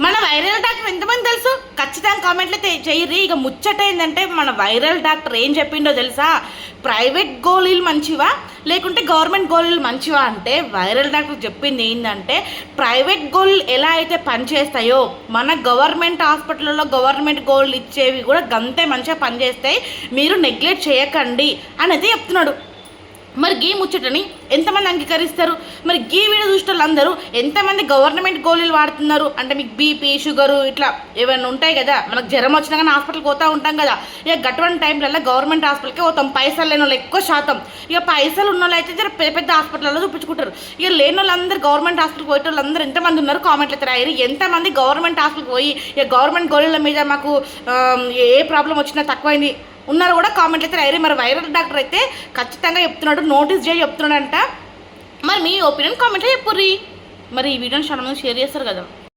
మన viral doctor ఎంతమంది తెలుసు? ఖచ్చితంగా కామెంట్లు చెయ్యి. ఇక ముచ్చట ఏంటంటే మన వైరల్ డాక్టర్ ఏం చెప్పిండో తెలుసా? ప్రైవేట్ గోళీలు మంచివా లేకుంటే గవర్నమెంట్ గోళీలు మంచివా అంటే వైరల్ డాక్టర్ చెప్పింది ఏంటంటే ప్రైవేట్ గోళీలు ఎలా అయితే పనిచేస్తాయో మన గవర్నమెంట్ హాస్పిటల్లో గవర్నమెంట్ గోళీలు ఇచ్చేవి కూడా గంతే మంచిగా పనిచేస్తాయి, మీరు నెగ్లెక్ట్ చేయకండి అనేది చెప్తున్నాడు. మరి గీ ముచ్చటని ఎంతమంది అంగీకరిస్తారు? మరి గీ వీడియో చూసిన వాళ్ళందరూ ఎంతమంది గవర్నమెంట్ గోళీలు వాడుతున్నారు? అంటే మీకు బీపీ షుగరు ఇట్లా ఏమైనా ఉంటాయి కదా, మనకు జ్వరం వచ్చినా కానీ హాస్పిటల్కి పోతూ ఉంటాం కదా, ఇక గటువంటి టైంలలో గవర్నమెంట్ హాస్పిటల్కి పోతాం. పైసలు లేని వాళ్ళు ఎక్కువ శాతం, ఇక పైసలు ఉన్న వాళ్ళు అయితే పెద్ద పెద్ద హాస్పిటల్లో చూపించుకుంటారు. ఇక లేని వాళ్ళందరూ గవర్నమెంట్ హాస్పిటల్కి పోయే వాళ్ళందరూ ఎంతమంది ఉన్నారు కామెంట్లు అయితే రాయరు. ఎంతమంది గవర్నమెంట్ హాస్పిటల్కి పోయి ఇక గవర్నమెంట్ గోళీల మీద మాకు ఏ ప్రాబ్లం వచ్చినా తక్కువైంది ఉన్నారు కూడా కామెంట్లు అయితే రాయరు. మరి వైరల్ డాక్టర్ అయితే ఖచ్చితంగా చెప్తున్నాడు, నోటీస్ చేసి చెప్తున్నాడంట. మరి మీ ఒపీనియన్ కామెంట్లో చెప్పుర్రి. మరి ఈ వీడియోని చాలా మంది షేర్ చేస్తారు కదా.